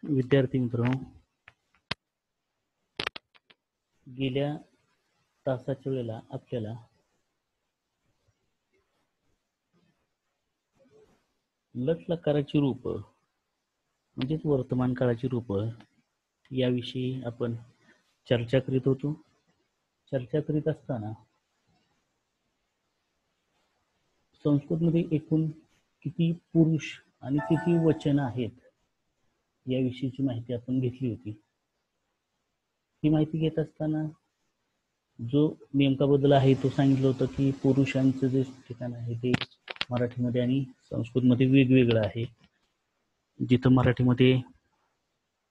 विद्यार्थी मित्रांनो, गेल्या तासाच्या वेळेला आपल्याला लट लकाराची रूप म्हणजेच वर्तमान काळाची रूप याविषयी आपण चर्चा करीत होतो. चर्चा करीत असताना संस्कृतमध्ये एकूण किती पुरुष आणि किती वचन आहेत याविषयीची माहिती आपण घेतली होती. ही माहिती घेत असताना जो नेमका बदल आहे तो सांगितलं होतं की पुरुषांचं जे ठिकाण आहे ते मराठीमध्ये आणि संस्कृतमध्ये वेगवेगळं आहे. जिथं मराठीमध्ये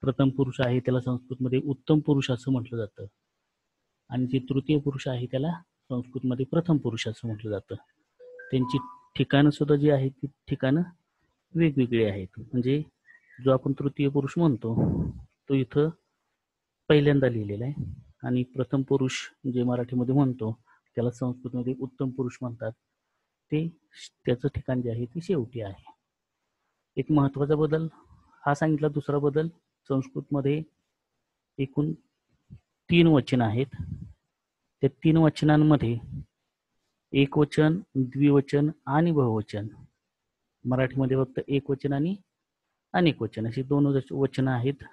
प्रथम पुरुष आहे त्याला संस्कृतमध्ये उत्तम पुरुष असं म्हटलं जातं आणि जे तृतीय पुरुष आहे त्याला संस्कृतमध्ये प्रथम पुरुष असं म्हटलं जातं. त्यांची ठिकाणं सुद्धा जी आहेत ती ठिकाणं वेगवेगळी आहेत. म्हणजे जो आपण तृतीय पुरुष म्हणतो तो इथं पहिल्यांदा लिहिलेला आहे आणि प्रथम पुरुष जे मराठीमध्ये म्हणतो त्याला संस्कृतमध्ये उत्तम पुरुष म्हणतात, ते त्याचं ठिकाण जे आहे ते शेवटी आहे. एक महत्त्वाचा बदल हा सांगितला. दुसरा बदल, संस्कृतमध्ये एकूण 3 वचन आहेत. त्या 3 वचनांमध्ये एकवचन, द्विवचन आणि बहुवचन. मराठीमध्ये फक्त एकवचन आणि अनेक वचन अशी 2 वचनं आहेत.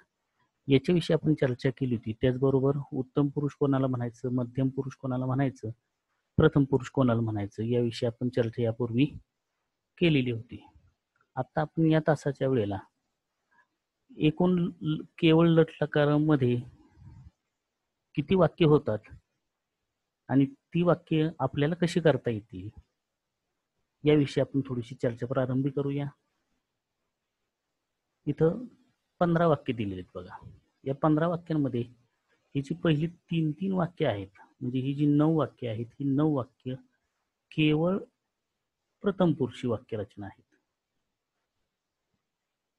याच्याविषयी आपण चर्चा केली होती. त्याचबरोबर उत्तम पुरुष कोणाला म्हणायचं, मध्यम पुरुष कोणाला म्हणायचं, प्रथम पुरुष कोणाला म्हणायचं याविषयी आपण चर्चा यापूर्वी केलेली होती. आता आपण या तासाच्या वेळेला एकूण केवळ लट लकारामध्ये किती वाक्य होतात आणि ती वाक्य आपल्याला कशी करता येतील याविषयी आपण थोडीशी चर्चा प्रारंभी करूया. इथं 15 वाक्य दिलेली आहेत बघा. या 15 वाक्यांमध्ये ही जी पहिली 3 वाक्य आहेत, म्हणजे ही जी 9 वाक्य आहेत, ही 9 वाक्य केवळ प्रथम पुरुषी वाक्यरचना आहेत.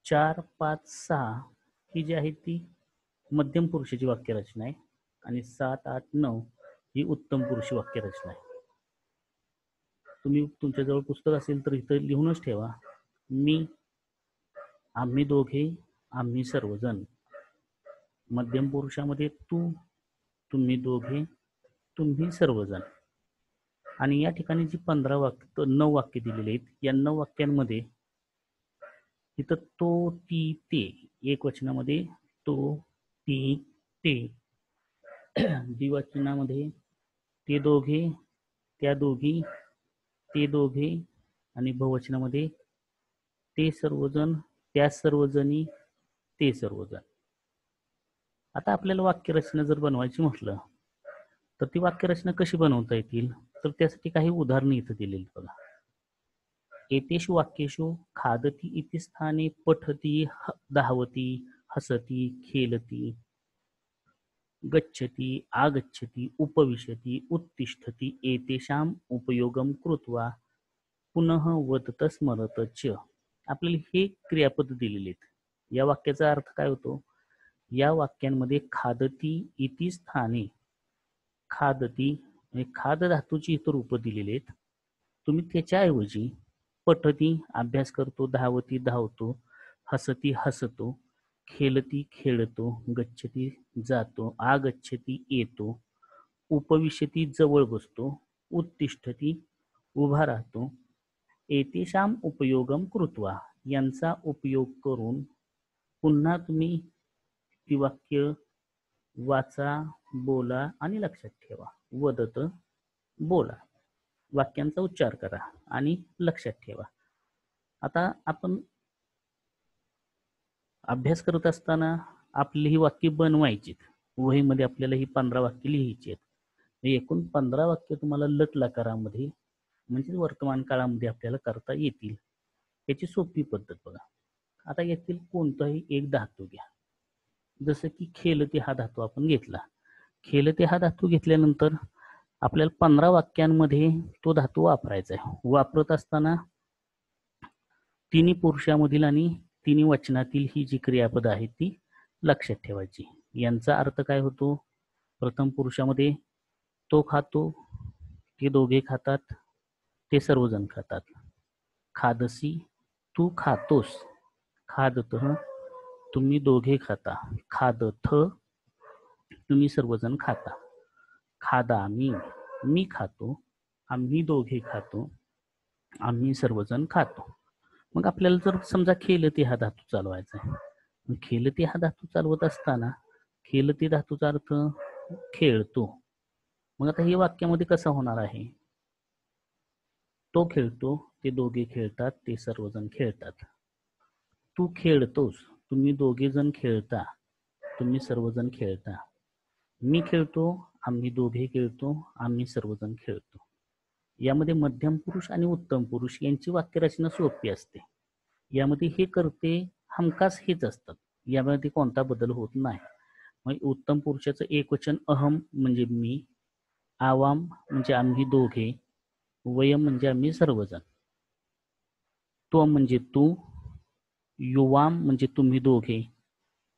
4, 5, 6 ही जी आहे ती मध्यम पुरुषाची वाक्यरचना आहे आणि 7, 8, 9 ही उत्तम पुरुषी वाक्यरचना आहे. तुम्ही तुमच्याजवळ पुस्तक असेल तर इथं लिहूनच ठेवा. मी, आम्ही दोघे, आम्ही सर्वजण. मध्यम पुरुषामध्ये तू, तुम्ही दोघे, तुम्ही सर्वजण. आणि या ठिकाणी जी 9 वाक्य दिलेली आहेत, या 9 वाक्यांमध्ये इथं तो, ती, ते, एक वचनामध्ये तो, ती, ते, द्विवचनामध्ये ते दोघे, त्या दोघी, ते दोघे आणि बहुवचनामध्ये ते सर्वजण, त्या सर्वजणी, ते सर्वजण. आता आपल्याला वाक्यरचना जर बनवायची म्हटलं तर ती वाक्यरचना कशी बनवता येतील, तर त्यासाठी काही उदाहरणं इथं दिलेली बघा. एतेषु वाक्येषु खादती इति स्थाने पठती, धावती, हसती, खेलती, गच्छति, आगच्छति, उपविशति, उत्तिष्ठति एतेषाम उपयोगम कृत्वा पुनः वदत स्मरत च. आपल्याला हे क्रियापद दिलेले आहेत. या वाक्याचा अर्थ काय होतो? या वाक्यांमध्ये खादती इति स्थाने, खादती म्हणजे खाद धातूची इतर रूप दिलेली आहेत. तुम्ही त्याच्याऐवजी पठती अभ्यास करतो, धावती धावतो, हसती हसतो, खेलती खेळतो, गच्छती जातो, आगच्छती येतो, उपविशती जवळ बसतो, उत्तिष्ठती उभा राहतो, एतेषाम उपयोगम कृत्वा यांचा उपयोग करून पुन्हा तुम्ही ती वाक्य वाचा, बोला आणि लक्षात ठेवा. वदत, बोला, वाक्यांचा उच्चार करा आणि लक्षात ठेवा. आता आपण अभ्यास करत असताना आपली ही वाक्य बनवायची, वहीमध्ये आपल्याला ही 15 वाक्य लिहायची आहेत. एकूण 15 वाक्य तुम्हाला लट लकारामध्ये म्हणजे वर्तमान काळामध्ये आपल्याला करता येतील. याची सोपी पद्धत बघा. आता यातील कोणताही एक धातू घ्या. जसं की खेलते हा धातू आपण घेतला. खेलते हा धातू घेतल्यानंतर आपल्याला 15 वाक्यांमध्ये तो धातू वापरायचा आहे. वापरत असताना तिन्ही पुरुषामधील आणि तिन्ही वचनातील ही जी क्रियापद आहे ती लक्षात ठेवायची. यांचा अर्थ काय होतो? प्रथम पुरुषामध्ये तो खातो, ते दोघे खातात, ते सर्वजण खातात. खादसी, तू खातोस, खादतः, तुम्ही दोघे खाता. खादथ, तुम्ही सर्वजण खाता. खादा मी खातो. आम्ही दोघे खातो. आम्ही सर्वजण खातो. मग आपल्याला जर समजा खेलती हा धातू चालवायचा आहे, मग खेलती हा धातू चालवत असताना खेलती धातूचा अर्थ खेळतो. मग आता हे वाक्यामध्ये कसं होणार आहे? तो खेळतो, ते दोघे खेळतात, ते सर्वजण खेळतात. तू खेळतोस, तुम्ही दोघे जण खेळता, तुम्ही सर्वजण खेळता. मी खेळतो, आम्ही दोघे खेळतो, आम्ही सर्वजण खेळतो. यामध्ये मध्यम पुरुष आणि उत्तम पुरुष यांची वाक्यरचना सोपी असते. यामध्ये हे करते हमखास हेच असतात, यामध्ये कोणता बदल होत नाही. मग उत्तम पुरुषाचं एकवचन अहम म्हणजे मी, आवाम म्हणजे आम्ही दोघे, वयम म्हणजे आम्ही सर्वजण, त्वम म्हणजे तू, युवाम म्हणजे तुम्ही दोघे,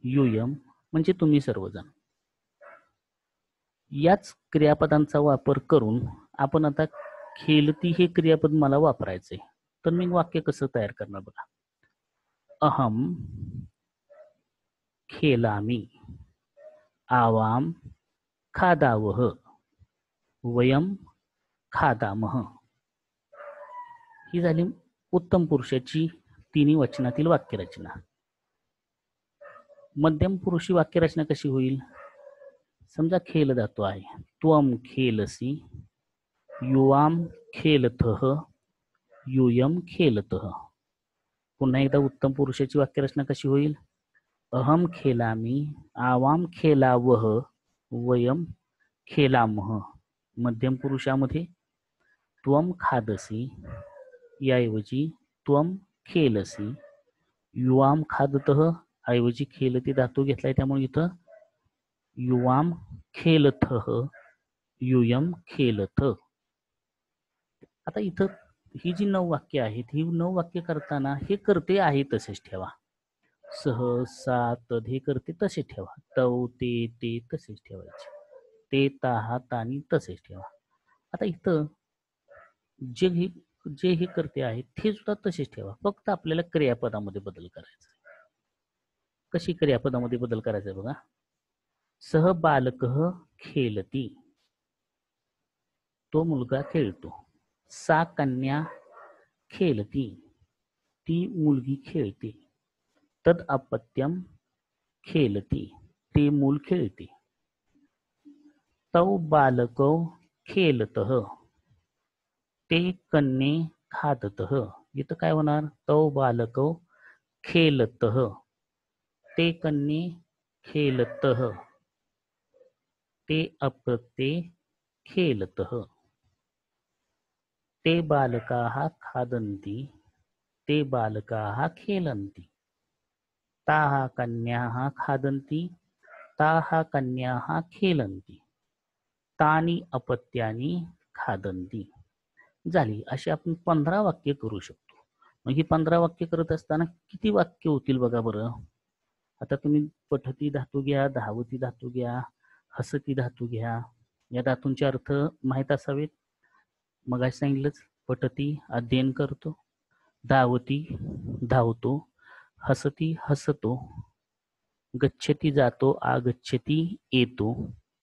युयम म्हणजे तुम्ही सर्वजण. याच क्रियापदांचा वापर करून आपण आता खेलती हे क्रियापद मला वापरायचे, तर मी वाक्य कसं तयार करणार बघा. अहम खेलामी, आवाम खादावह, वयम खादामह. ही झाली उत्तम पुरुषाची तिन्ही वचनातील वाक्यरचना. मध्यम पुरुषी वाक्यरचना कशी होईल? समजा खेल धातू आहे, त्वम खेलसी, युवाम खेलतः, यूयम खेलतः. पुन्हा एकदा उत्तम पुरुषाची वाक्यरचना कशी होईल? अहम खेलामी, आवाम खेलावह, वयम खेलामह. मध्यम पुरुषामध्ये त्वम खादसी याऐवजी त्वम खेलसी, युवाम खादतः ऐवजी खेलती धातू घेतलाय, त्यामुळे इथं युवाम खेलतः, युयम खेलथ. आता इथं ही जी 9 वाक्य आहेत, ही 9 वाक्य करताना हे करते आहे तसेच ठेवा. सह, सात, हे करते तसे ठेवा. तव, ते तसेच ठेवायचे. ते, ताहा, तानी तसेच ठेवा. आता इथं जे हे करते आहेत ते सुद्धा तसेच ठेवा, फक्त आपल्याला क्रियापदामध्ये बदल करायचा. कशी क्रियापदामध्ये बदल करायचा बघा. सह बालकः खेलती, तो मुलगा खेळतो. सा कन्या खेलती, ती मुलगी खेळते. तद अपत्यम खेलती, ते मूल खेळते. तौ बालकौ खेलतः, ते कन्ये खादतः. इथं काय होणार? तौ बालकौ खेलतः, ते कन्ये खेलतः, ते अपत्ये खेलतः. ते बालकाः खादन्ति, ते बालकाः खेलन्ति. ताः कन्याः खादन्ति, ताः कन्याः खेलन्ति. तानि अपत्यानि खादन्ति. झाली. अशी आपण 15 वाक्य करू शकतो. मग ही 15 वाक्य करत असताना किती वाक्य होतील बघा बरं. आता तुम्ही पठती धातू घ्या, धावती धातू घ्या, हसती धातू घ्या. या धातूंचे अर्थ माहीत असावेत. मग सांगितलंच, पठती अध्ययन करतो, धावती धावतो, हसती हसतो, गच्छती जातो, आगच्छती येतो,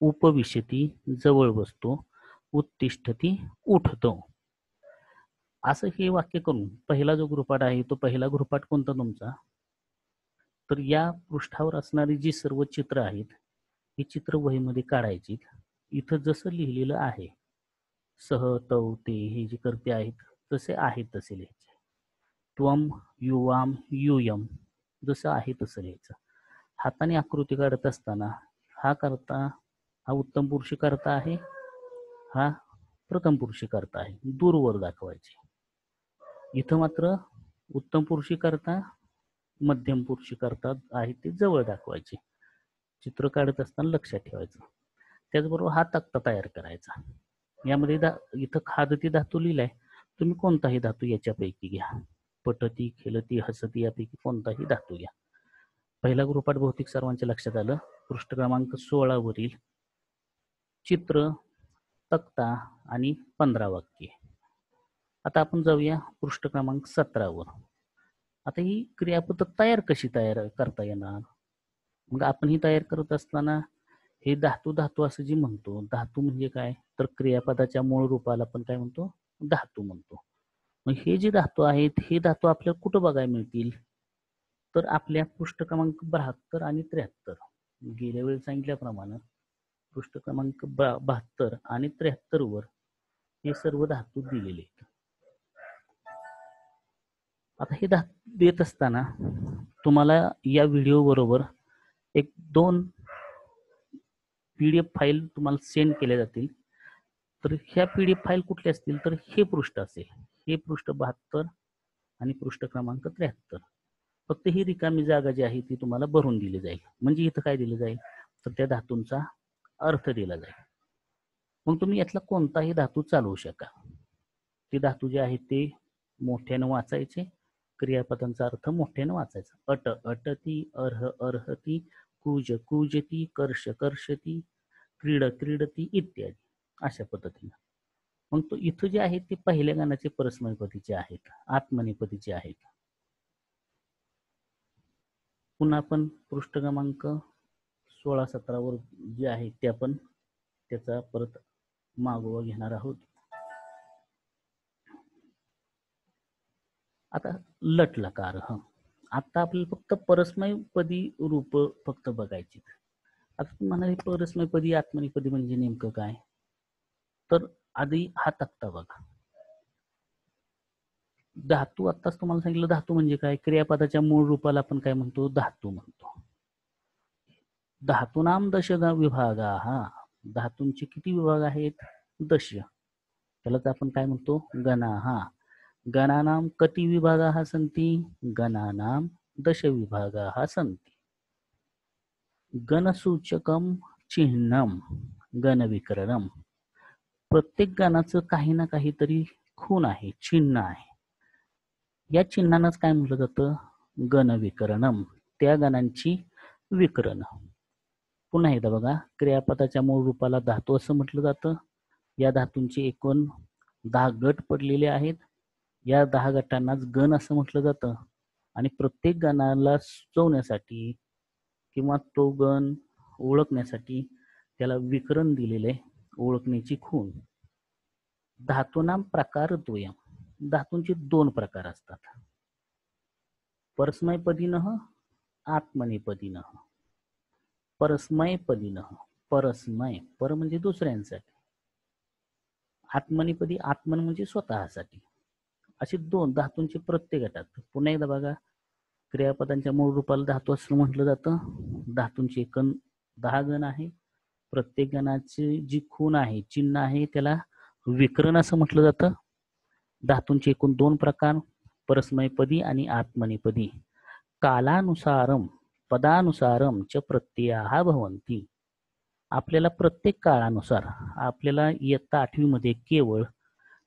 उपविशती जवळ बसतो, उत्तिष्ठती उठतो. असं हे वाक्य करून पहिला जो गृहपाठ आहे तो पहिला गृहपाठ कोणता तुमचा? तर या पृष्ठावर असणारी जी सर्व चित्र आहेत ही चित्र वहीमध्ये काढायची. इथं जसं लिहिलेलं आहे सह, तव, ते हे जे करते आहेत तसे आहेत तसे लिहायचे. त्वम, युवाम, युयम जसं आहे तसं लिहायचं. हाताने आकृती काढत असताना हा करता हा उत्तम पुरुषी करता आहे, हा प्रथम पुरुषी करता आहे, दूरवर दाखवायचे. इथं मात्र उत्तम पुरुषी करता, मध्यम पुरुषी करता आहे ते जवळ दाखवायचे. चित्र काढत असताना लक्षात ठेवायचं. त्याचबरोबर हा तक्ता तयार करायचा. यामध्ये इथं खादती धातू लिहिलाय, तुम्ही कोणताही धातू याच्यापैकी घ्या. पठती, खेलती, हसती यापैकी कोणताही धातू घ्या. पहिला गृहपाठ बहुतेक सर्वांच्या लक्षात आलं. पृष्ठ क्रमांक 16 वरील चित्र, तक्ता आणि 15 वाक्ये. आता आपण जाऊया पृष्ठ क्रमांक 17 वर. आता ही क्रियापद तयार कशी करता येणार? मग आपण ही तयार करत असताना हे धातू धातू असं जे म्हणतो, धातू म्हणजे काय, तर क्रियापदाच्या मूळ रूपाला आपण काय म्हणतो, धातू म्हणतो. मग हे जे धातू आहेत, हे धातू आपल्याला कुठं बघायला मिळतील, तर आपल्या पृष्ठ क्रमांक 72 आणि 73. गेल्या वेळी सांगितल्याप्रमाणे पृष्ठ क्रमांक 72 आणि 73 वर हे सर्व धातू दिलेले आहेत. आता हे धातू देत असताना तुम्हाला या व्हिडिओ बरोबर एक 2 PDF फाईल तुम्हाला सेंड केल्या जातील. तर ह्या PDF फाईल कुठल्या असतील, तर हे पृष्ठ असेल, हे पृष्ठ 72 आणि पृष्ठ क्रमांक 73. फक्त ही रिकामी जागा जी आहे ती तुम्हाला भरून दिली जाईल. म्हणजे इथं काय दिलं जाईल, तर त्या धातूंचा अर्थ दिला जाईल. मग तुम्ही यातला कोणताही धातू चालवू शका. ते धातू जे आहेत ते मोठ्यानं वाचायचे, क्रियापदांचा अर्थ मोठ्यानं वाचायचा. अट अटती, अर्ह अर्हती, कुज कुजती, कर्ष कर्षती, क्रीड क्रीडती इत्यादी अशा पद्धतीने. मग तो इथं जे आहे ते पहिल्या गाण्याचे परस्मैपदीचे आहेत, आत्मनेपदीचे आहेत. पुन्हा आपण पृष्ठ क्रमांक 16-17 वर जे आहे ते आपण त्याचा परत मागोवा घेणार आहोत. आता लट लकार. आता आपल्याला फक्त परस्मैपदी रूप फक्त बघायची. आता तुम्ही म्हणाल परस्मैपदी आत्मनेपदी म्हणजे नेमकं काय, तर आधी हा तक्ता बघा. धातू आत्ताच तुम्हाला सांगितलं, धातू म्हणजे काय, क्रियापदाच्या मूळ रूपाला आपण काय म्हणतो, धातू म्हणतो. धातूनाम दश विभागा. धातूंचे किती विभाग आहेत, 10. त्यालाच आपण काय म्हणतो, गणा. गणानाम कति विभागाः सन्ति, गणानाम 10 विभागाः सन्ति. गणसूचकम चिन्हम गणविकरणम. प्रत्येक गणाचं काही ना काहीतरी खूण आहे, चिन्ह आहे. या चिन्हांनाच काय म्हटलं जातं, गणविकरणम. त्या गणांची विकरण. पुन्हा एकदा बघा, क्रियापदाच्या मूळ रूपाला धातू असं म्हटलं जातं. या धातूंचे एकूण 10 गट पडलेले आहेत. या 10 गटांनाच गण असं म्हटलं जातं. आणि प्रत्येक गणाला सुचवण्यासाठी किंवा तो गण ओळखण्यासाठी त्याला विकरण दिलेले, ओळखण्याची खूण. धातूनाम प्रकार द्वयम. धातूंचे 2 प्रकार असतात, परस्मैपदीनः, आत्मनेपदीनः. परस्मैपदीनः, परस्मय, पर म्हणजे दुसऱ्यांसाठी, आत्मनेपदी, आत्मन म्हणजे स्वतःसाठी. असे 2 धातूंचे प्रत्येक गटात. पुन्हा एकदा बघा, क्रियापदांच्या मूळ रूपाला धातू असं म्हटलं जातं. धातूंचे एकूण 10 गण आहे. प्रत्येक गणाची जी खूण आहे, चिन्ह आहे, त्याला विकरण असं म्हटलं जातं. धातूंचे एकूण 2 प्रकार, परस्मैपदी आणि आत्मनेपदी. कालानुसारम पदानुसारम च प्रत्ययाः भवन्ति. आपल्याला प्रत्येक काळानुसार, आपल्याला इयत्ता 8वी मध्ये केवळ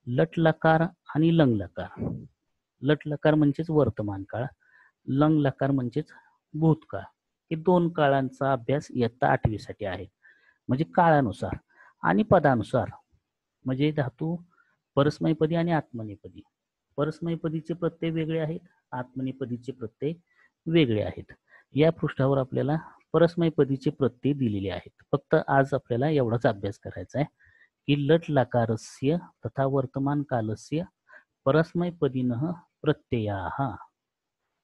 लट लकार आणि लंग लकार, लट लकार म्हणजेच वर्तमान काळ, लंग लकार म्हणजेच भूतकाळ, हे 2 काळांचा अभ्यास इयत्ता 8वी साठी आहे. म्हणजे काळानुसार आणि पदानुसार, म्हणजे धातू परस्मैपदी आणि आत्मनेपदी. परस्मैपदीचे प्रत्यय वेगळे आहेत, आत्मनेपदीचे प्रत्यय वेगळे आहेत. या पृष्ठावर आपल्याला परस्मैपदीचे प्रत्यय दिलेले आहेत. फक्त आज आपल्याला एवढाच अभ्यास करायचा आहे की लट लकारस्य तथा वर्तमान कालस्य परस्मैपदीनः प्रत्ययाः.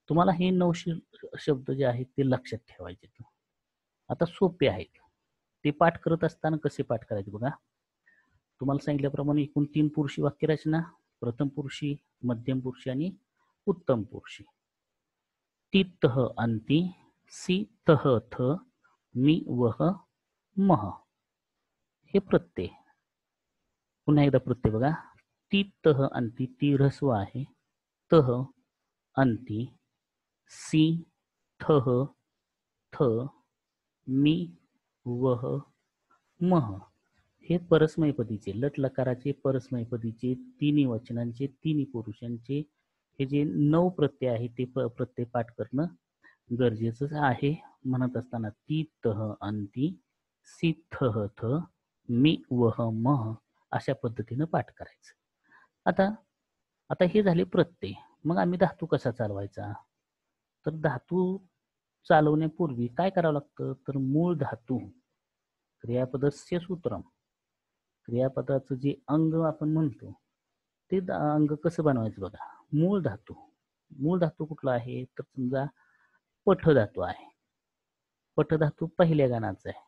तुम्हाला हे 9 शब्द जे आहेत ते लक्षात ठेवायचे. आता सोपे आहेत. ते पाठ करत असताना कसे पाठ करायचे बघा. तुम्हाला सांगितल्याप्रमाणे एकूण 3 पुरुषी वाक्यरचना, प्रथम पुरुषी, मध्यम पुरुषी आणि उत्तम पुरुषी. तितः अंति, सी तह थ, मी वह मह. हे प्रत्यय. पुन्हा एकदा प्रत्यय बघा. तितः अंति, ती ह्रस्व आहे. तह अंति, सी थह थ, मी वह मह. हे परस्मैपदीचे, लट लकाराचे परस्मैपदीचे, तिन्ही वचनांचे, तिन्ही पुरुषांचे हे जे 9 प्रत्यय आहेत ते प्रत्यय पाठ करणं गरजेचं आहे. म्हणत असताना ती तह अंती, सी थह थ, मी वह मह अशा पद्धतीनं पाठ करायचं. आता हे झाले प्रत्यय. मग आम्ही धातू कसा चालवायचा? तर धातू चालवण्यापूर्वी काय करावं लागतं? तर मूळ धातू क्रियापदस्य सूत्रम, क्रियापदाचं जे अंग आपण म्हणतो ते अंग कसं बनवायचं बघा. मूळ धातू कुठला आहे? तर समजा पठ धातू आहे. पठ धातू पहिल्या गणाचा आहे,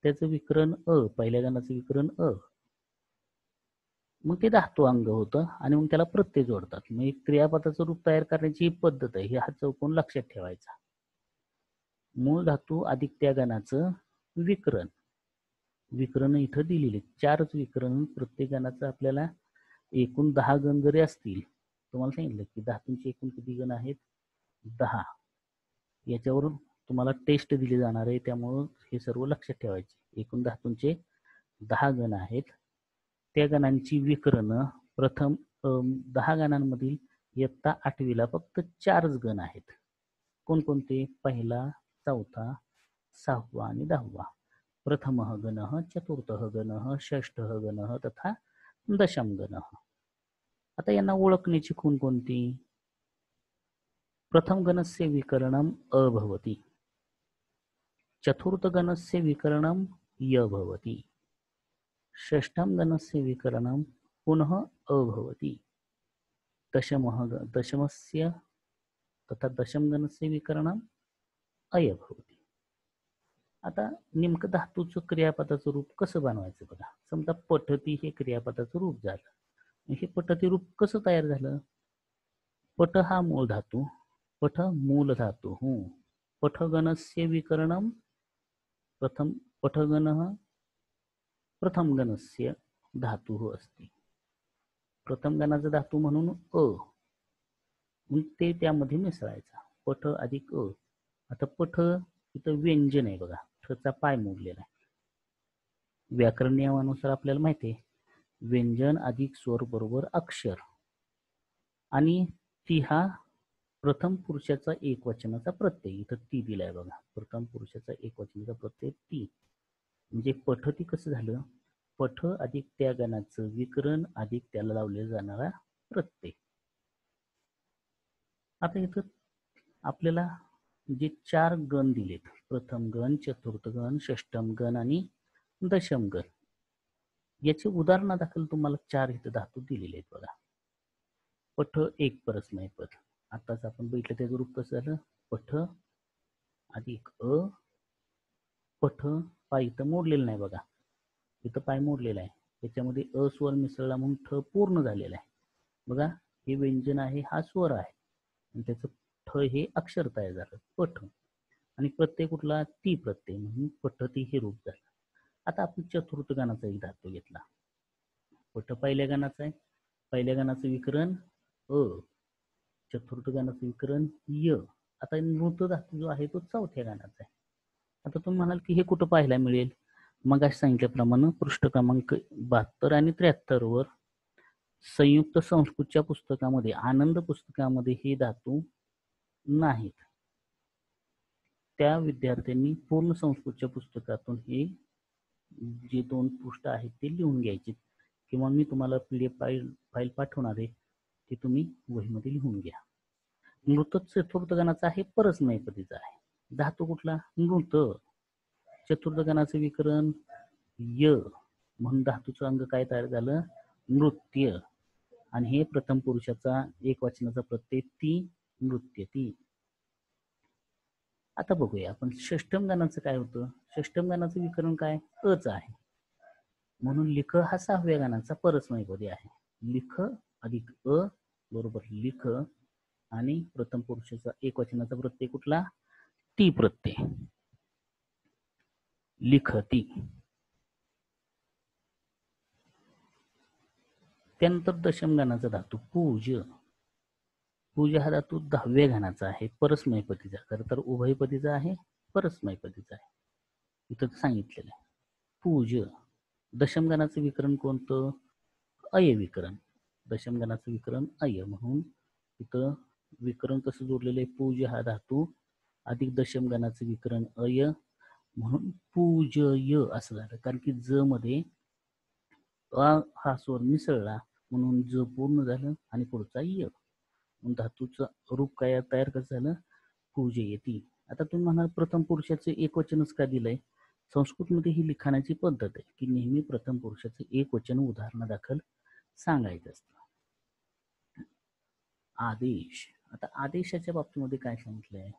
त्याचं विकरण पहिल्या गणाचं विकरण मग ते धातू अंग होतं आणि मग त्याला प्रत्यय जोडतात. मग एक क्रियापदाचं रूप तयार करण्याची पद्धत आहे, हा चौकोन लक्षात ठेवायचा. मूळ धातू अधिक त्या गणाचं विकरण. विकरण इथं दिलेले 4च विकरण. प्रत्येक गणाचं आपल्याला एकूण 10 गण जरी असतील, तुम्हाला सांगितलं की धातूंचे एकूण किती गण आहेत? 10. याच्यावरून तुम्हाला टेस्ट दिली जाणार आहे, त्यामुळं हे सर्व लक्षात ठेवायचे. एकूण धातूंचे 10 गण आहेत. त्या गणांची विकरण प्रथम 10 गणांमधील इयत्ता 8वीला फक्त 4च गण आहेत. कोणकोणते? पहिला, चौथा, 6वा आणि 10वा. प्रथमः गणः, चतुर्थः गणः, षष्ठः गणः तथा दशम गणः. आता यांना ओळखण्याची खूण कोणती? प्रथम गणस्य विकरणम अ भवति, चतुर्थ गणस्य विकरणम य भवति, षष्ठम गणस्य विकरणम पुनः अ भवति, दशमस्य तथा दशम गणस्य विकरणम अय भवति. आता नेमकं धातूचं क्रियापदाचं रूप कसं बनवायचं बघा. समजा पठती हे क्रियापदाचं रूप झालं. हे पठती रूप कसं तयार झालं? पठ हा मूळ धातू, पठ मूल धातू. पठगणस्य विकरणम प्रथम, पठगणः प्रथम गणस्य धातू अस्ति. प्रथम गणाचा धातू म्हणून मग ते त्यामध्ये मिसळायचा. पठ अधिक आता पठ इथं व्यंजन आहे बघा, ठचा पाय मोडलेला आहे. व्याकरण नियमानुसार आपल्याला माहिती आहे व्यंजन अधिक स्वर बरोबर अक्षर, आणि ती हा प्रथम पुरुषाचा एकवचनाचा प्रत्यय. इथं ती दिलाय बघा, प्रथम पुरुषाचा एकवचनाचा प्रत्यय ती. म्हणजे पठती कसं झालं? पठ अधिक त्या गणाचं विकरण अधिक त्याला लावले जाणारा प्रत्यय. आता इथं आपल्याला जे 4 गण दिलेत, प्रथम गण, चतुर्थ गण, षष्टम गण आणि दशम गण, याचे उदाहरणादाखल तुम्हाला 4 इथं धातू दिलेले आहेत बघा. पठ एक परस्मय पद, आताच आपण बघितलं त्याचं रूप कसं झालं? पठ अधिक पठ. पाय इथं मोडलेलं नाही बघा, इथं पाय मोडलेला आहे, त्याच्यामध्ये अस्वर मिसळला म्हणून ठ पूर्ण झालेला आहे बघा. हे व्यंजन आहे, हा स्वर आहे, आणि त्याचं ठ हे अक्षर तयार झालं पठ. आणि प्रत्यय कुठला? ती प्रत्यय, म्हणून पठती हे रूप झालं. आता आपण चतुर्थ गणाचा एक धातू घेतला. पठ पहिल्या गणाचा आहे, पहिल्या गणाचं विकरण चतुर्थ गणाचं विकरण य. आता नृत धातू जो आहे तो चौथ्या गणाचा आहे. आता तुम्ही म्हणाल की हे कुठं पाहायला मिळेल? मग असे सांगितल्याप्रमाणे पृष्ठ क्रमांक 72 आणि 73 वर संयुक्त संस्कृतच्या पुस्तकामध्ये, आनंद पुस्तकामध्ये हे धातू नाहीत. त्या विद्यार्थ्यांनी पूर्ण संस्कृतच्या पुस्तकातून हे जे 2 पृष्ठ आहेत ते लिहून घ्यायचे, किंवा मी तुम्हाला PDF फाईल पाठवणार आहे, ते तुम्ही वहीमध्ये लिहून घ्या. नृत चतुर्थ गणाचा आहे, परस्मैपदीचा आहे. धातू कुठला? नृत. चतुर्थ गणाचं विकरण य, म्हणून धातूचं अंग काय तयार झालं? नृत्य. आणि हे प्रथम पुरुषाचा एकवचनाचा प्रत्यय ती, नृत्य ती. आता बघूया आपण षष्टम गणाचं काय होतं. षष्टम गणाचं विकरण काय? अच आहे, म्हणून लिख हा 6व्या गणाचा परस्मैपदी आहे. लिख अधिक बरोबर लिख, आणि प्रथम पुरुषाचा एकवचनाचा प्रत्यय कुठला? ती प्रत्यय, लिखती. त्यानंतर दशम गणाचा धातू पूज. पूज हा धातू 10व्या गणाचा आहे, परस्मैपदीचा. खरं तर उभयपदीचा आहे, परस्मैपदीचा आहे, इथं सांगितलेलं आहे. पूज. दशम गणाचं विकरण कोणतं? अय विकरण. दशम गणाचं विकरण अय, म्हणून इथं विकरण कसं जोडलेलं आहे? पूज हा धातू अधिक दशम गणाचं विकरण अय, म्हणून पूजय असं झालं. कारण की ज मध्ये हा स्वर मिसळला, म्हणून ज पूर्ण झालं आणि पुढचा य. धातूचं रूप काय तयार कसं झालं, पूजयती. आता तुम्ही म्हणाल प्रथम पुरुषाचे एकवचनच का दिलंय? संस्कृतमध्ये ही लिखाणाची पद्धत आहे की नेहमी प्रथम पुरुषाचे एकवचन उदाहरणादाखल सांगायचं असतं. आदेश. आता आदेशाच्या बाबतीमध्ये काय सांगितलंय?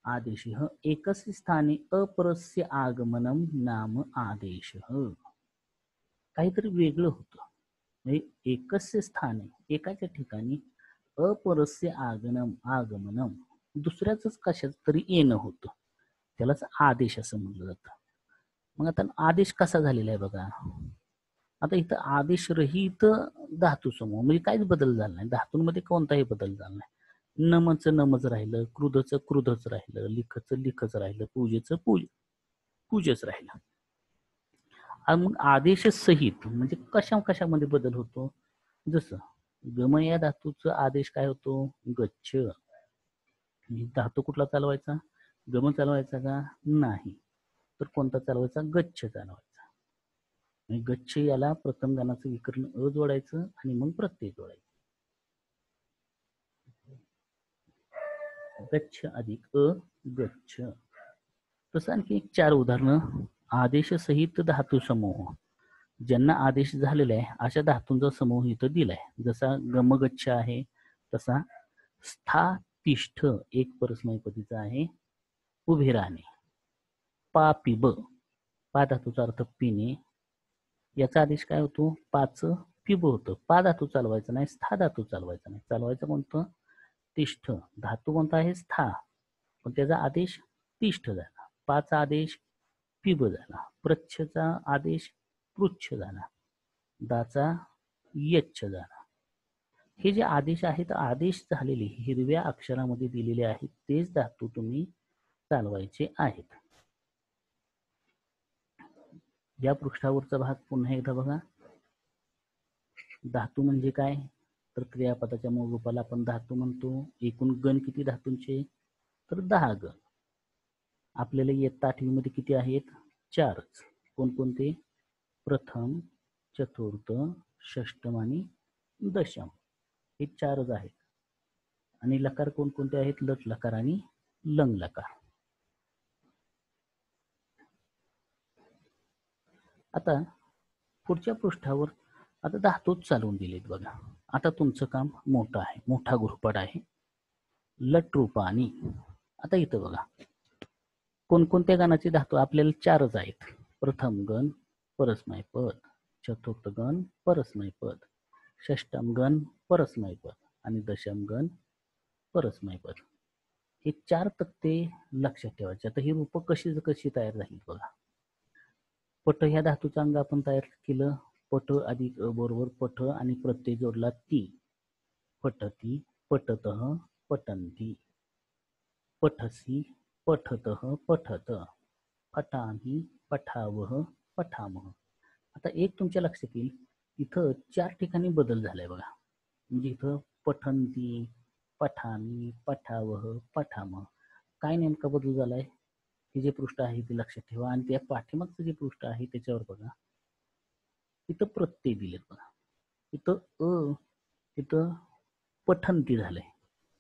आदेश एकस्य स्थाने अपरस्य आगमनम नाम आदेश. काहीतरी वेगळं होतं, म्हणजे एकस्य स्थाने एकाच्या ठिकाणी अपरस्य आगमनम दुसऱ्याच कशाच तरी येणं होतं, त्यालाच आदेश असं म्हटलं जातं. मग आता आदेश कसा झालेला आहे बघा. आता इथं आदेश रहित धातू समूह म्हणजे काहीच बदल झाला नाही, धातूंमध्ये कोणताही बदल झाला नाही. नमचं नमच राहिलं, क्रुधचं क्रुधच राहिलं, लिखचं लिखच राहिलं, पूजेचं पूजच राहिलं. मग आदेश सहित म्हणजे कशामध्ये बदल होतो? जसं गम या धातूचा आदेश काय होतो? गच्छ. धातू कुठला चालवायचा? गम चालवायचा का? नाही. तर कोणता चालवायचा? गच्छ चालवायचा. आणि गच्छ याला प्रथम गणाचं विकरण अ जोडायचं आणि मग प्रत्यय जोडायचं. गच्छ अधिक अ गच्छ. तसं आणखी एक 4 उदाहरणं. आदेश सहित धातू समूह, ज्यांना आदेश झालेला आहे अशा धातूंचा समूह इथं दिलाय. जसा गमगच्छ आहे, तसा स्था तिष्ठ एक परस्मैपदीचा आहे, उभे राहणे. पा पिब, पा धातूचा अर्थ पिणे, याचा आदेश काय होतो? पाच पिब होतं. पा धातू चालवायचा नाही, स्था धातू चालवायचा नाही. चालवायचं कोणतं? तिष्ठ. धातू कोणता आहे? स्था, पण त्याचा आदेश तिष्ठ झाला. पाचा आदेश पिब झाला, प्रच्छचा आदेश पृच्छ झाला, दाचा यच्छ झाला. हे जे आदेश आहेत, आदेश झालेले हिरव्या अक्षरामध्ये दिलेले आहेत तेच धातू तुम्ही चालवायचे आहेत. या पृष्ठावरचा भाग पुन्हा एकदा बघा. धातू म्हणजे काय? तर क्रियापदाच्या मूळ रूपाला आपण धातू म्हणतो. एकूण गण किती धातूंचे? तर 10 गण. आपल्याला इयत्ता 8वी मध्ये किती आहेत? 4च. कोणकोणते? प्रथम, चतुर्थ, षष्टम आणि दशम, हे 4च आहेत. आणि लकार कोणकोणते आहेत? लट लकार आणि लंग लकार. आता पुढच्या पृष्ठावर आता धातूच चालवून दिलेत बघा. आता तुमचं काम मोठं आहे, मोठा गृहपाठ आहे, लट रूपानी. आता इथं बघा कोणकोणत्या गणाचे धातू आपल्याला 4च आहेत. प्रथम गण परस्मैपद, चतुर्थ गण परस्मैपद, षष्टम गण परस्मैपद आणि दशम गण परस्मैपद. हे 4 तक्ते लक्षात ठेवायचे. आता ही रूप कशी तयार झाली बघा. पट ह्या धातूचा अंग आपण तयार केलं. पट अधिक अ बरोबर पठ आणि प्रत्यय जोडला ती. पठती, पठतः, पठन्ति, पठसी, पठतः, पठत, पठामि, पठावः, पठामः. आता एक तुमच्या लक्षात येईल, इथं 4 ठिकाणी बदल झालाय बघा. म्हणजे इथं पठन्ति, पठामि, पठावः, पठामः. काय नेमका बदल झालाय? हे जे पृष्ठ आहे ते लक्षात ठेवा आणि त्या पाठीमागचं जे पृष्ठ आहे त्याच्यावर बघा. इथं प्रत्यय दिलेत बघा. इथं पठंती झालंय.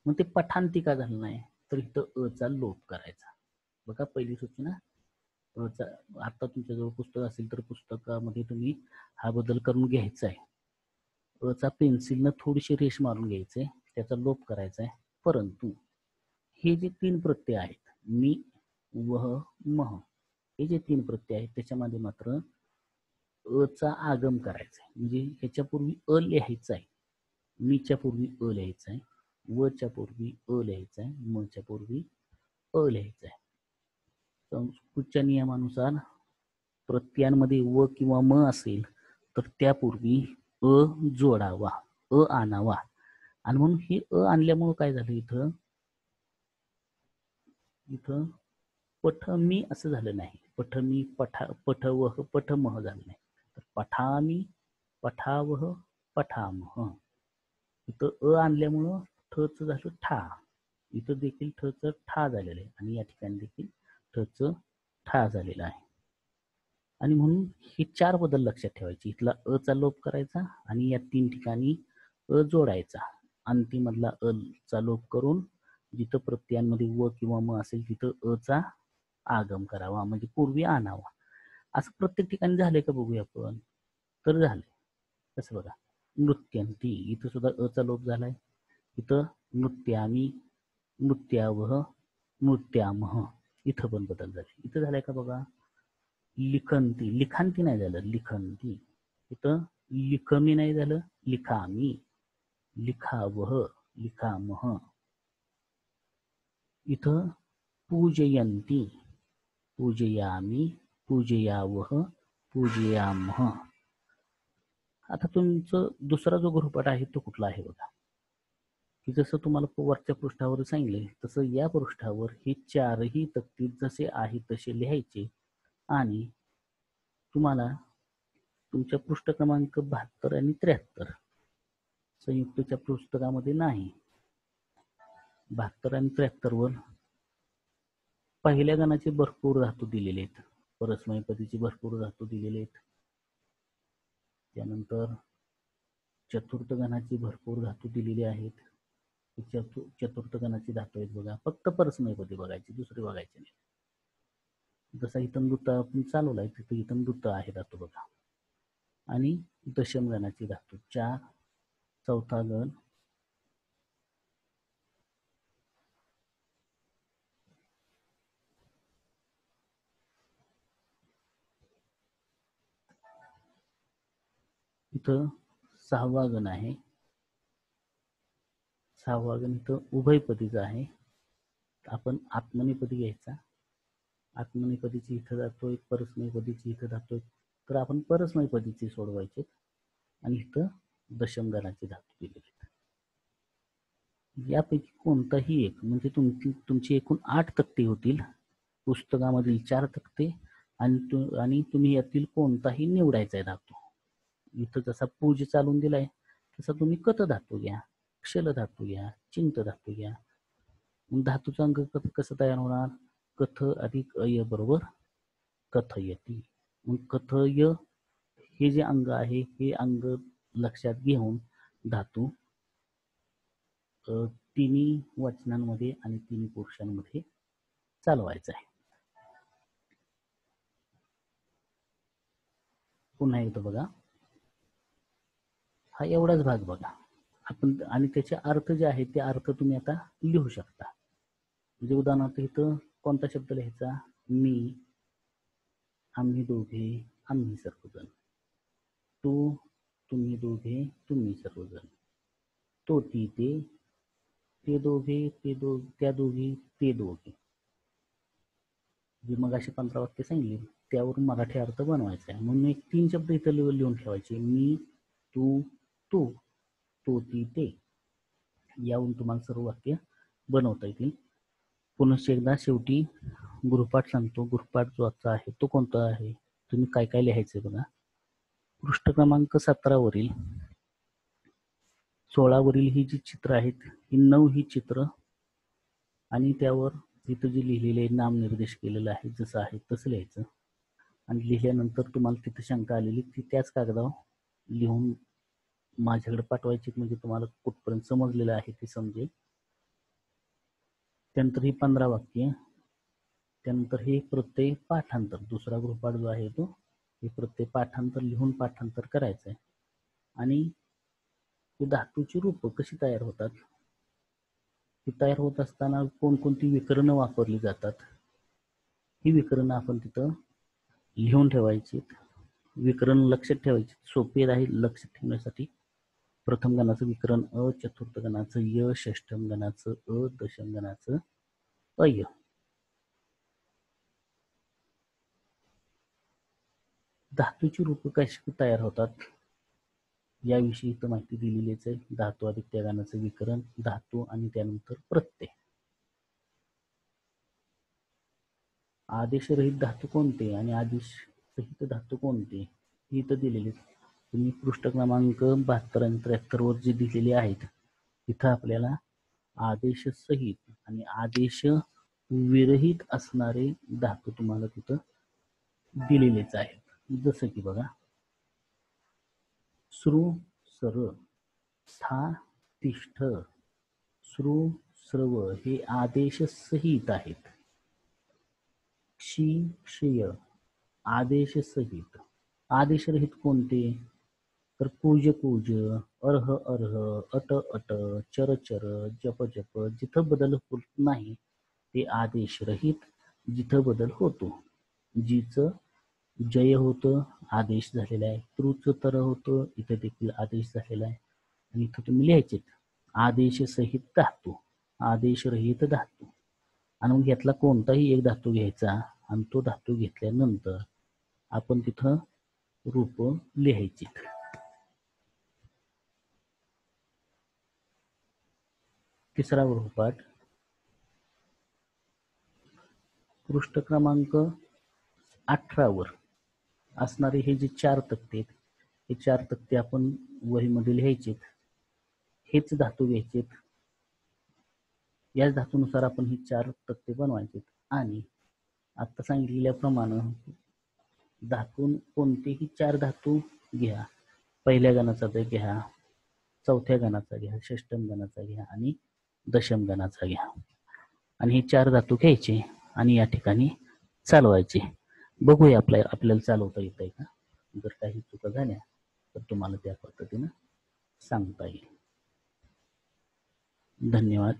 मग ते पठांती का झालं नाही? तर इथं अ चा लोप करायचा. बघा पहिली सूचना अ चा. आता तुमच्याजवळ पुस्तक असेल तर पुस्तकामध्ये तुम्ही हा बदल करून घ्यायचा आहे. अ चा पेन्सिलनं थोडीशी रेष मारून घ्यायचे, त्याचा लोप करायचा आहे. परंतु हे जे 3 प्रत्यय आहेत, मी, वह, मह, हे जे 3 प्रत्यय आहेत त्याच्यामध्ये मात्र अ चा आगम करायचा आहे. म्हणजे ह्याच्यापूर्वी अ लिहायचा आहे, मीच्या पूर्वी अ लिहायचा आहे, व च्या पूर्वी अ लिहायचा आहे, म च्या पूर्वी अ लिहायचा आहे. संस्कृतच्या नियमानुसार प्रत्ययांमध्ये व किंवा म असेल तर त्यापूर्वी अ जोडावा, अ आणावा. आणि म्हणून हे अ आणल्यामुळे काय झालं, इथं पठमी असं झालं नाही. पठमी, पठवह, पठमह झालं नाही. तर पठामी, पठावह, पठामह. इथं अ आणल्यामुळं ठच झालं ठा. इथं देखील ठच ठा झालेलं आहे आणि या ठिकाणी देखील ठच ठा झालेला आहे. आणि म्हणून हे 4 बदल लक्षात ठेवायचे. इथला अ चा लोप करायचा आणि या 3 ठिकाणी अ जोडायचा अंतिमधला अ चा लोप करून जिथं प्रत्ययांमध्ये व किंवा म असेल तिथं अ चा आगम करावा, म्हणजे पूर्वी आणावा. असं प्रत्येक ठिकाणी झालंय का बघूया आपण. तर झालंय. कसं बघा, नृत्यंती इथं सुद्धा अ चा लोप झालाय. इथं नृत्यामी, नृत्यावह, नृत्यामह इथं पण बदल झाले. इथं झालाय का बघा. लिखंती, लिखांती नाही झालं, लिखंती. इथं लिखमी नाही झालं, लिखामी, लिखावह, लिखामह. इथं पूजयंती, पूजयामी, पूजयावह, पूजयामह. आता तुमचं दुसरा जो गृहपाठ आहे तो कुठला आहे बघा. की जसं तुम्हाला वरच्या पृष्ठावर सांगितले तसं या पृष्ठावर हे चारही तक्ते जसे आहे तसे लिहायचे आणि तुम्हाला तुमच्या पृष्ठ क्रमांक 72 आणि 73 संयुक्तच्या पुस्तकामध्ये नाही. 72 आणि 73 वर पहिल्या गणाचे भरपूर धातू दिलेले आहेत, परस्मैपदीचे भरपूर धातू दिलेले आहेत. त्यानंतर चतुर्थ गणाचे भरपूर धातू दिलेले आहेत. चतुर्थ गणाची धातू आहेत बघा. फक्त परस्मैपदी बघायची, दुसरी बघायची नाही. जसा इथं मृत आपण चालवलाय तिथं इथं मृत आहे धातू बघा. आणि दशम गणाची धातू 4, चौथा गण, इथं 6वा गण आहे. 6वा गण इथं उभयपदीचा आहे. आपण आत्मनेपदी घ्यायचा. आत्मनेपदीची इथं जातोय, परस्मैपदीची इथं जातोय, तर आपण परस्मैपदीची सोडवायचे आणि इथं दशम गणाची धातू दिलेली. यापैकी कोणताही एक, म्हणजे तुमची एकूण 8 तक्ते होतील. पुस्तकामधील 4 तक्ते आणि तुम्ही यातील कोणताही निवडायचा आहे धातू. इथं जसा पूज चालून दिलाय तसा तुम्ही कत धातू घ्या, क्षल धातू घ्या, चिंत धातू घ्या. धातूचा अंक कसं तयार होणार. कथ अधिक अय बरोबर कथयती. मग कथय हे जे अंग आहे हे अंग लक्षात घेऊन धातू तिन्ही वचनांमध्ये आणि तिन्ही पुरुषांमध्ये चालवायचं आहे. पुन्हा एकदा बघा, हा एवढाच भाग बघा आपण, आणि त्याचे अर्थ जे आहेत ते अर्थ तुम्ही आता लिहू शकता. म्हणजे उदाहरणार्थ इथं कोणता शब्द लिहायचा. मी, आम्ही दोघे, आम्ही सर्वजण. तू, तुम्ही दोघे, तुम्ही सर्वजण. तो, ती, ते दोघे, त्या दोघी, ते दोघे. जे मग अशी 15 वाक्य सांगितली त्यावरून मराठी अर्थ बनवायचा आहे. म्हणून एक 3 शब्द इथं लिहून ठेवायचे. मी, तू, तो, ती, ते. यावरून तुम्हाला सर्व वाक्य बनवता येतील. पुनश्च एकदा शेवटी गृहपाठ सांगतो. गृहपाठ जो आजचा आहे तो कोणता आहे, तुम्ही काय काय लिहायचंय बघा. पृष्ठ क्रमांक 17 वरील 16 वरील ही जी चित्र आहेत ही 9 ही चित्र आणि त्यावर इथं जे लिहिलेले नामनिर्देश केलेला आहे जसं आहे तसं लिहायचं. आणि लिहिल्यानंतर तुम्हाला तिथे शंका आलेली ती त्याच कागदावर लिहून माझ्याकडे पाठवायची, म्हणजे तुम्हाला कुठपर्यंत समजलेलं आहे ते समजेल. त्यानंतर ही 15 वाक्य. त्यानंतर हे प्रत्यय पाठांतर, दुसरा गृहपाठ जो आहे तो हे प्रत्यय पाठांतर लिहून पाठांतर करायचं आहे. आणि धातूची रूप कशी तयार होतात, ती तयार होत असताना कोणकोणती विकरणं वापरली जातात ही विकरणं आपण तिथं लिहून ठेवायची. विकरण लक्षात ठेवायची, सोपे राहील लक्षात ठेवण्यासाठी. प्रथम गणाचं विकरण अ, चतुर्थ गणाचं य, षष्ठम गणाचं अ, दशम गणाचं अय. धातूची रूप कशी तयार होतात याविषयी तर माहिती दिलेलीच आहे. धातू अधिक त्या गणाचं विकरण, धातू आणि त्यानंतर प्रत्यय. आदेशरहित धातू कोणते आणि आदेश सहित धातू कोणते ही तर दिलेली. तुम्ही पृष्ठ क्रमांक 72 आणि 73 वर जे दिलेले आहेत तिथं आपल्याला आदेश सहित आणि आदेश विरहित असणारे धातू तुम्हाला तिथं दिलेलेच आहेत. जसं की बघा, श्रु, सर, था, तिष्ठ, श्रु, श्रव हे आदेश सहित आहेत. क्षी, क्षय आदेश सहित. आदेशरहित कोणते? तर पूज पूज, अर्ह अर्ह, अट अट, चर चर, जप जप. जिथं बदल होत नाही ते आदेश रहित. जिथं बदल होतो, जीचं जय होतं आदेश झालेला आहे, तृच तर होतं इथं देखील आदेश झालेला आहे. आणि इथं तुम्ही लिहायचे आदेश सहित धातू, आदेश रहित धातू. आणि मग यातला कोणताही एक धातू घ्यायचा आणि तो धातू घेतल्यानंतर आपण तिथं रूप लिहायची. तिसरा गृहपाठ पृष्ठ क्रमांक 18 वर असणारे हे जे 4 तक्ते आहेत, हे 4 तक्ते आपण वहीमध्ये लिहायचे. हेच धातू घ्यायचे, याच धातूनुसार आपण हे 4 तक्ते बनवायचे. आणि आता सांगितलेल्याप्रमाणे धातून कोणतेही 4 धातू घ्या. पहिल्या गणाचा घ्या, चौथ्या गणाचा घ्या, षष्टम गणाचा घ्या आणि दशम गणाचा घ्या. आणि हे 4 धातू घ्यायचे आणि या ठिकाणी चालवायचे. बघूया आपल्याला चालवता येत आहे का. जर काही चुका झाल्या तर तुम्हाला त्या पद्धतीनं सांगता येईल. धन्यवाद.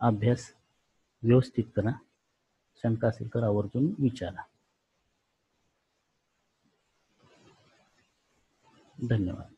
अभ्यास व्यवस्थित करा. शंका असेल तर आवर्जून विचारा. धन्यवाद.